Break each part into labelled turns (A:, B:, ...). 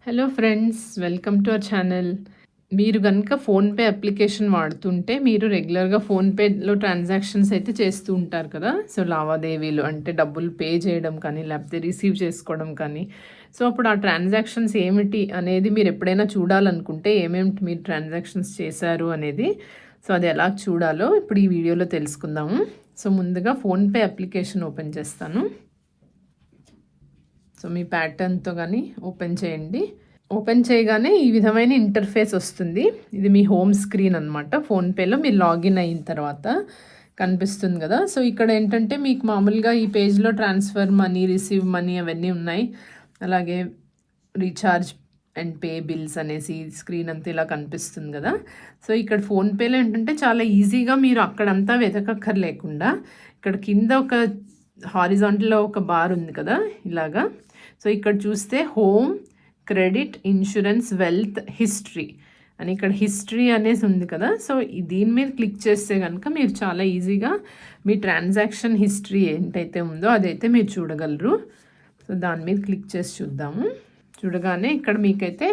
A: Hello friends, welcome to our channel. మీరు కనుక PhonePe application వాడుతుంటే మీరు రెగ్యులర్గా ఫోన్పేలో ట్రాన్సాక్షన్స్ అయితే చేస్తూ ఉంటారు కదా. సో లావాదేవీలు అంటే డబ్బులు పే చేయడం కానీ లేకపోతే రిసీవ్ చేసుకోవడం కానీ. సో అప్పుడు ఆ ట్రాన్సాక్షన్స్ ఏమిటి అనేది మీరు ఎప్పుడైనా చూడాలనుకుంటే ఏమేమిటి మీరు ట్రాన్సాక్షన్స్ చేశారు అనేది, సో అది ఎలా చూడాలో ఇప్పుడు ఈ వీడియోలో తెలుసుకుందాము. సో ముందుగా ఫోన్పే అప్లికేషన్ ఓపెన్ చేస్తాను. సో మీ ప్యాటర్న్తో కానీ ఓపెన్ చేయండి. ఓపెన్ చేయగానే ఈ విధమైన ఇంటర్ఫేస్ వస్తుంది. ఇది మీ హోమ్ స్క్రీన్ అనమాట. ఫోన్పేలో మీరు లాగిన్ అయిన తర్వాత కనిపిస్తుంది కదా. సో ఇక్కడ ఏంటంటే మీకు మామూలుగా ఈ పేజ్లో ట్రాన్స్ఫర్ మనీ, రిసీవ్ మనీ అవన్నీ ఉన్నాయి. అలాగే రీఛార్జ్ అండ్ పే బిల్స్ అనేసి స్క్రీన్ అంతా ఇలా కనిపిస్తుంది కదా. సో ఇక్కడ ఫోన్పేలో ఏంటంటే చాలా ఈజీగా మీరు అక్కడంతా వెతకక్కర్లేకుండా ఇక్కడ కింద ఒక హారిజాంటల్లో ఒక బార్ ఉంది కదా ఇలాగా. సో ఇక్కడ చూస్తే home, credit, insurance, wealth, history అని ఇక్కడ హిస్టరీ అనేసి ఉంది కదా. సో దీని మీద క్లిక్ చేస్తే కనుక మీరు చాలా ఈజీగా మీ ట్రాన్సాక్షన్ హిస్టరీ ఏంటైతే ఉందో అదైతే మీరు చూడగలరు. సో దాని మీద క్లిక్ చేసి చూద్దాము. చూడగానే ఇక్కడ మీకైతే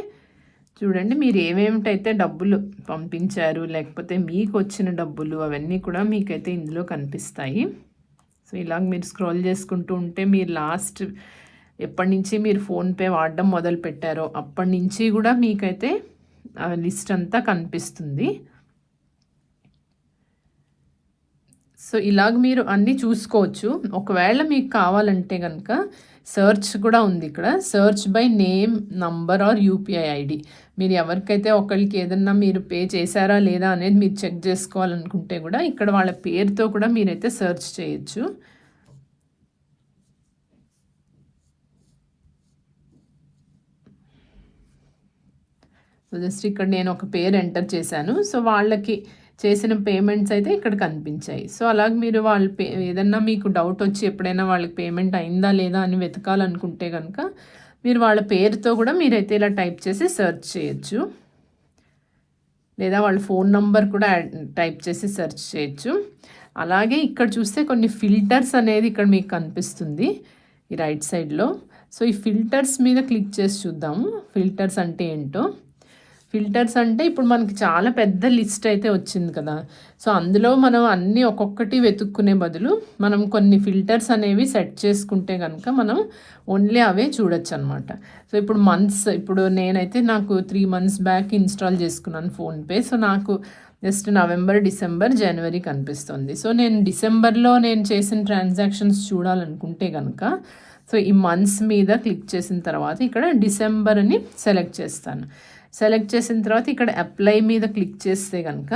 A: చూడండి, మీరు ఏమేమిటైతే డబ్బులు పంపించారు లేకపోతే మీకు వచ్చిన డబ్బులు అవన్నీ కూడా మీకైతే ఇందులో కనిపిస్తాయి. సో ఇలాగ మీరు స్క్రోల్ చేసుకుంటూ ఉంటే మీరు లాస్ట్ ఎప్పటి నుంచి మీరు ఫోన్పే వాడడం మొదలు పెట్టారో అప్పటి నుంచి కూడా మీకైతే లిస్ట్ అంతా కనిపిస్తుంది. సో ఇలాగ మీరు అన్నీ చూసుకోవచ్చు. ఒకవేళ మీకు కావాలంటే కనుక సర్చ్ కూడా ఉంది ఇక్కడ. Search by name, number are UPI ID. మీరు ఎవరికైతే ఒకరికి ఏదన్నా మీరు పే చేశారా లేదా అనేది మీరు చెక్ చేసుకోవాలనుకుంటే కూడా ఇక్కడ వాళ్ళ పేరుతో కూడా మీరైతే సర్చ్ చేయొచ్చు. సో జస్ట్ ఇక్కడ నేను ఒక పేరు ఎంటర్ చేశాను. సో వాళ్ళకి చేసిన పేమెంట్స్ అయితే ఇక్కడ కనిపించాయి. సో అలాగే మీరు వాళ్ళు ఏదన్నా మీకు డౌట్ వచ్చి ఎప్పుడైనా వాళ్ళకి పేమెంట్ అయిందా లేదా అని వెతకాలనుకుంటే కనుక మీరు వాళ్ళ పేరుతో కూడా మీరైతే ఇలా టైప్ చేసి సెర్చ్ చేయొచ్చు. లేదా వాళ్ళ ఫోన్ నంబర్ కూడా టైప్ చేసి సెర్చ్ చేయొచ్చు. అలాగే ఇక్కడ చూస్తే కొన్ని ఫిల్టర్స్ అనేది ఇక్కడ మీకు కనిపిస్తుంది ఈ రైట్ సైడ్లో. సో ఈ ఫిల్టర్స్ మీద క్లిక్ చేసి చూద్దాము ఫిల్టర్స్ అంటే ఏంటో. ఫిల్టర్స్ అంటే ఇప్పుడు మనకి చాలా పెద్ద లిస్ట్ అయితే వచ్చింది కదా. సో అందులో మనం అన్నీ ఒక్కొక్కటి వెతుక్కునే బదులు మనం కొన్ని ఫిల్టర్స్ అనేవి సెట్ చేసుకుంటే కనుక మనం ఓన్లీ అవే చూడొచ్చు అనమాట. సో ఇప్పుడు మంత్స్, ఇప్పుడు నేనైతే నాకు 3 months బ్యాక్ ఇన్స్టాల్ చేసుకున్నాను ఫోన్పే. సో నాకు జస్ట్ నవంబర్, డిసెంబర్, జనవరి కనిపిస్తుంది. సో నేను డిసెంబర్లో నేను చేసిన ట్రాన్సాక్షన్స్ చూడాలనుకుంటే కనుక సో ఈ మంత్స్ మీద క్లిక్ చేసిన తర్వాత ఇక్కడ డిసెంబర్ అని సెలెక్ట్ చేస్తాను. సెలెక్ట్ చేసిన తర్వాత ఇక్కడ అప్లై మీద క్లిక్ చేస్తే కనుక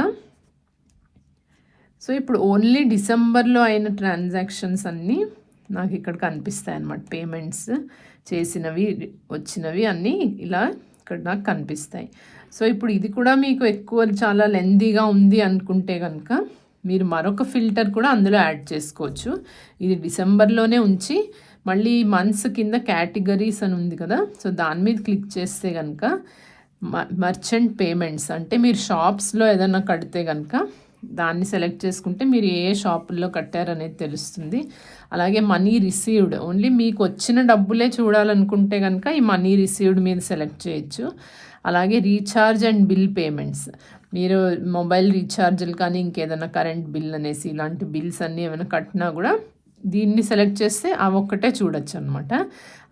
A: సో ఇప్పుడు ఓన్లీ డిసెంబర్లో అయిన ట్రాన్సాక్షన్స్ అన్నీ నాకు ఇక్కడ కనిపిస్తాయి అన్నమాట. పేమెంట్స్ చేసినవి, వచ్చినవి అన్నీ ఇలా ఇక్కడ నాకు కనిపిస్తాయి. సో ఇప్పుడు ఇది కూడా మీకు ఎక్కువ చాలా లెందీగా ఉంది అనుకుంటే కనుక మీరు మరొక ఫిల్టర్ కూడా అందులో యాడ్ చేసుకోవచ్చు. ఇది డిసెంబర్లోనే ఉంచి మళ్ళీ మంత్స్ కింద కేటగిరీస్ అని ఉంది కదా. సో దాని మీద క్లిక్ చేస్తే కనుక మర్చెంట్ పేమెంట్స్ అంటే మీరు షాప్స్లో ఏదైనా కడితే కనుక దాన్ని సెలెక్ట్ చేసుకుంటే మీరు ఏ షాపుల్లో కట్టారనేది తెలుస్తుంది. అలాగే మనీ రిసీవ్డ్, ఓన్లీ మీకు వచ్చిన డబ్బులే చూడాలనుకుంటే కనుక ఈ మనీ రిసీవ్డ్ మీద సెలెక్ట్ చేయొచ్చు. అలాగే రీఛార్జ్ అండ్ బిల్ పేమెంట్స్, మీరు మొబైల్ రీఛార్జ్లు కానీ ఇంకేదైనా కరెంట్ బిల్ అనేసి ఇలాంటి బిల్స్ అన్నీ ఏమైనా కట్టినా కూడా దీన్ని సెలెక్ట్ చేస్తే అవి ఒక్కటే చూడొచ్చు అనమాట.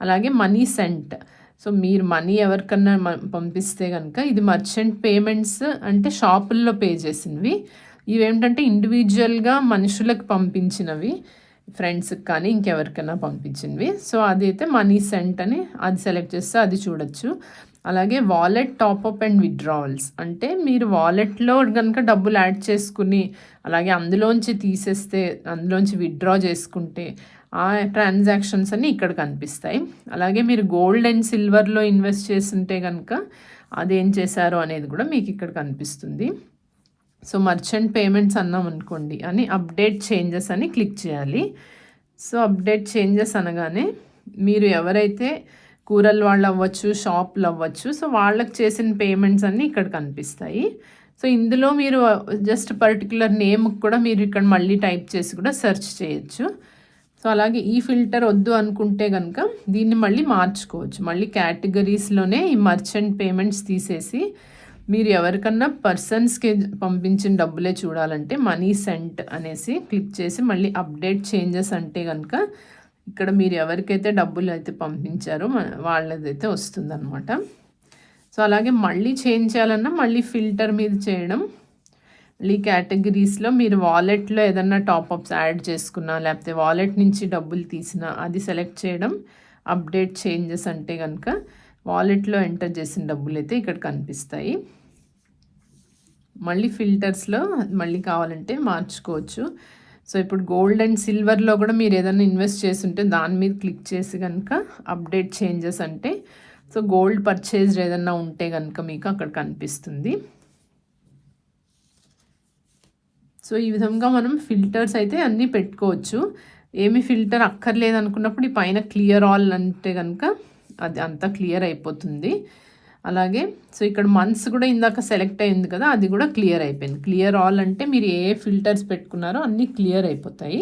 A: అలాగే మనీ సెంట్, సో మీరు మనీ ఎవరికన్నా పంపిస్తే కనుక ఇది మర్చెంట్ పేమెంట్స్ అంటే షాపుల్లో పే చేసినవి. ఇవేంటంటే ఇండివిజువల్గా మనుషులకు పంపించినవి, ఫ్రెండ్స్కి కానీ ఇంకెవరికైనా పంపించినవి. సో అదైతే మనీ సెంట్ అని అది సెలెక్ట్ చేస్తే అది చూడొచ్చు. అలాగే వాలెట్ టాప్అప్ అండ్ విత్డ్రావల్స్ అంటే మీరు వాలెట్లో కనుక డబ్బులు యాడ్ చేసుకుని అలాగే అందులోంచి తీసేస్తే, అందులోంచి విత్డ్రా చేసుకుంటే ఆ ట్రాన్సాక్షన్స్ అన్నీ ఇక్కడ కనిపిస్తాయి. అలాగే మీరు గోల్డ్ అండ్ సిల్వర్లో ఇన్వెస్ట్ చేస్తుంటే కనుక అదేం చేశారో అనేది కూడా మీకు ఇక్కడ కనిపిస్తుంది. సో మర్చెంట్ పేమెంట్స్ అన్నాం అనుకోండి అని అప్డేట్ చేంజెస్ అని క్లిక్ చేయాలి. సో అప్డేట్ చేంజెస్ అనగానే మీరు ఎవరైతే కూరల వాళ్ళు అవ్వచ్చు, షాపులు అవ్వచ్చు, సో వాళ్ళకి చేసిన పేమెంట్స్ అన్నీ ఇక్కడ కనిపిస్తాయి. సో ఇందులో మీరు జస్ట్ పర్టికులర్ నేమ్కి కూడా మీరు ఇక్కడ మళ్ళీ టైప్ చేసి కూడా సెర్చ్ చేయొచ్చు. సో అలాగే ఈ ఫిల్టర్ వద్దు అనుకుంటే కనుక దీన్ని మళ్ళీ మార్చుకోవచ్చు. మళ్ళీ కేటగిరీస్లోనే ఈ మర్చెంట్ పేమెంట్స్ తీసేసి మీరు ఎవరికన్నా పర్సన్స్కి పంపించిన డబ్బులే చూడాలంటే మనీ సెంట్ అనేసి క్లిక్ చేసి మళ్ళీ అప్డేట్ చేంజెస్ అంటే కనుక ఇక్కడ మీరు ఎవరికైతే డబ్బులు అయితే పంపించారో వాళ్ళదైతే వస్తుందన్నమాట. సో అలాగే మళ్ళీ చేంజ్ చేయాలన్నా మళ్ళీ ఫిల్టర్ మీద చేయడం, మళ్ళీ కేటగిరీస్లో మీరు వాలెట్లో ఏదన్నా టాప్అప్స్ యాడ్ చేసుకున్నా లేకపోతే వాలెట్ నుంచి డబ్బులు తీసినా అది సెలెక్ట్ చేయడం. అప్డేట్ చేంజెస్ అంటే కనుక వాలెట్లో ఎంటర్ చేసిన డబ్బులు అయితే ఇక్కడ కనిపిస్తాయి. మళ్ళీ ఫిల్టర్స్లో మళ్ళీ కావాలంటే మార్చుకోవచ్చు. సో ఇప్పుడు గోల్డ్ అండ్ సిల్వర్లో కూడా మీరు ఏదైనా ఇన్వెస్ట్ చేస్తుంటే దాని మీద క్లిక్ చేసి కనుక అప్డేట్ చేంజెస్ అంటే సో గోల్డ్ పర్చేజ్ ఏదన్నా ఉంటే కనుక మీకు అక్కడ కనిపిస్తుంది. సో ఈ విధంగా మనం ఫిల్టర్స్ అయితే అన్నీ పెట్టుకోవచ్చు. ఏమి ఫిల్టర్ అక్కర్లేదు అనుకున్నప్పుడు ఈ పైన క్లియర్ ఆల్ అంటే కనుక అది అంతా క్లియర్ అయిపోతుంది. అలాగే సో ఇక్కడ మంత్స్ కూడా ఇందాక సెలెక్ట్ అయింది కదా, అది కూడా క్లియర్ అయిపోయింది. క్లియర్ ఆల్ అంటే మీరు ఏ ఫిల్టర్స్ పెట్టుకున్నారో అన్నీ క్లియర్ అయిపోతాయి.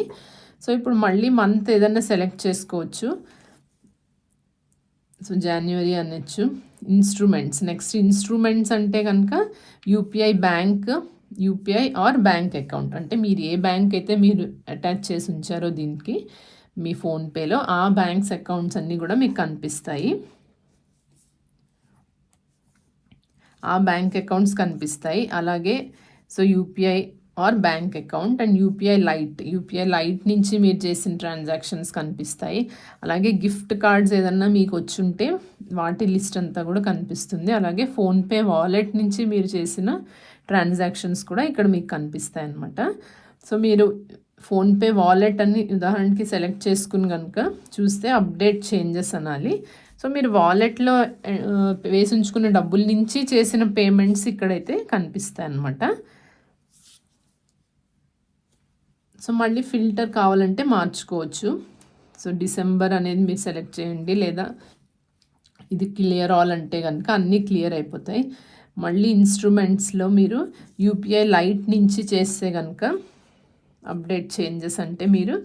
A: సో ఇప్పుడు మళ్ళీ మంత్ ఏదన్నా సెలెక్ట్ చేసుకోవచ్చు. సో జనవరి అనొచ్చు. ఇన్స్ట్రుమెంట్స్, నెక్స్ట్ ఇన్స్ట్రుమెంట్స్ అంటే కనుక UPI bank, UPI or bank account అంటే మీరు ఏ బ్యాంక్ అయితే మీరు అటాచ్ చేసి ఉంచారో దీనికి మీ ఫోన్పేలో ఆ బ్యాంక్స్ అకౌంట్స్ అన్నీ కూడా మీకు కనిపిస్తాయి. ఆ బ్యాంక్ అకౌంట్స్ కనిపిస్తాయి. అలాగే so UPI or bank account and UPI light నుంచి మీరు చేసిన ట్రాన్సాక్షన్స్ కనిపిస్తాయి. అలాగే గిఫ్ట్ కార్డ్స్ ఏదన్నా మీకు వచ్చుంటే వాటి లిస్ట్ అంతా కూడా కనిపిస్తుంది. అలాగే ఫోన్పే వాలెట్ నుంచి మీరు చేసిన ట్రాన్సాక్షన్స్ కూడా ఇక్కడ మీకు కనిపిస్తాయి అన్నమాట. సో మీరు ఫోన్పే వాలెట్ అని ఉదాహరణకి సెలెక్ట్ చేసుకుని కనుక చూస్తే అప్డేట్ చేంజెస్ అనాలి. సో మీరు వాలెట్లో వేసి ఉంచుకున్న డబ్బుల నుంచి చేసిన పేమెంట్స్ ఇక్కడైతే కనిపిస్తాయి అన్నమాట. సో మళ్ళీ ఫిల్టర్ కావాలంటే మార్చుకోవచ్చు. సో డిసెంబర్ అనేది మీరు సెలెక్ట్ చేయండి, లేదా ఇది క్లియర్ ఆల్ అంటే కనుక అన్నీ క్లియర్ అయిపోతాయి. మళ్ళీ ఇన్స్ట్రుమెంట్స్లో మీరు యూపీఐ లైట్ నుంచి చేస్తే కనుక అప్డేట్ చేంజెస్ అంటే మీరు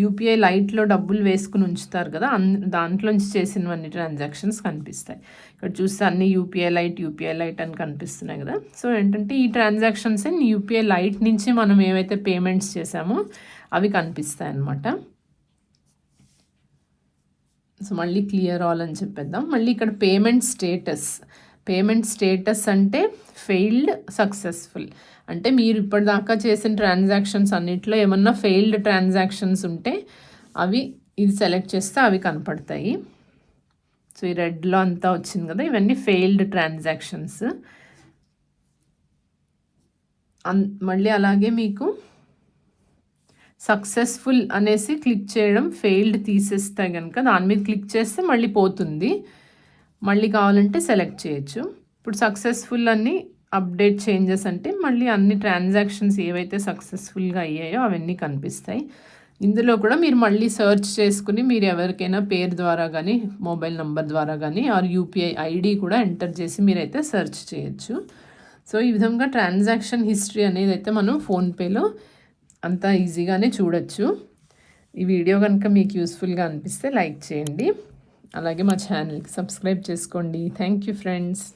A: యూపీఐ లైట్లో డబ్బులు వేసుకుని ఉంచుతారు కదా, దాంట్లోంచి చేసినవన్నీ ట్రాన్సాక్షన్స్ కనిపిస్తాయి. ఇక్కడ చూస్తే అన్ని యూపీఐ లైట్ అని కనిపిస్తున్నాయి కదా. సో ఏంటంటే ఈ ట్రాన్సాక్షన్స్ యూపీఐ లైట్ నుంచి మనం ఏవైతే పేమెంట్స్ చేసామో అవి కనిపిస్తాయి అన్నమాట. సో మళ్ళీ క్లియర్ ఆల్ అని చెప్పేద్దాం. మళ్ళీ ఇక్కడ పేమెంట్ స్టేటస్ అంటే ఫెయిల్డ్, సక్సెస్ఫుల్ అంటే మీరు ఇప్పటిదాకా చేసిన ట్రాన్సాక్షన్స్ అన్నిట్లో ఏమన్నా ఫెయిల్డ్ ట్రాన్సాక్షన్స్ ఉంటే అవి ఇది సెలెక్ట్ చేస్తే అవి కనపడతాయి. సో ఈ రెడ్లో అంతా వచ్చింది కదా, ఇవన్నీ ఫెయిల్డ్ ట్రాన్సాక్షన్స్. మళ్ళీ అలాగే మీకు సక్సెస్ఫుల్ అనేసి క్లిక్ చేయడం, ఫెయిల్డ్ తీసేస్తే కనుక దాని మీద క్లిక్ చేస్తే మళ్ళీ పోతుంది. మళ్ళీ కావాలంటే సెలెక్ట్ చేయొచ్చు. ఇప్పుడు సక్సెస్ఫుల్ అన్ని అప్డేట్ చేంజెస్ అంటే మళ్ళీ అన్ని ట్రాన్సాక్షన్స్ ఏవైతే సక్సెస్ఫుల్గా అయ్యాయో అవన్నీ కనిపిస్తాయి. ఇందులో కూడా మీరు మళ్ళీ సెర్చ్ చేసుకుని మీరు ఎవరికైనా పేరు ద్వారా కానీ మొబైల్ నెంబర్ ద్వారా కానీ ఆర్ యూపీఐ ఐడి కూడా ఎంటర్ చేసి మీరైతే సెర్చ్ చేయొచ్చు. సో ఈ విధంగా ట్రాన్సాక్షన్ హిస్టరీ అనేది అయితే మనం ఫోన్పేలో అంతా ఈజీగానే చూడొచ్చు. ఈ వీడియో కనుక మీకు యూస్ఫుల్గా అనిపిస్తే లైక్ చేయండి, అలాగే మా ఛానల్కి సబ్స్క్రైబ్ చేసుకోండి. Thank you friends.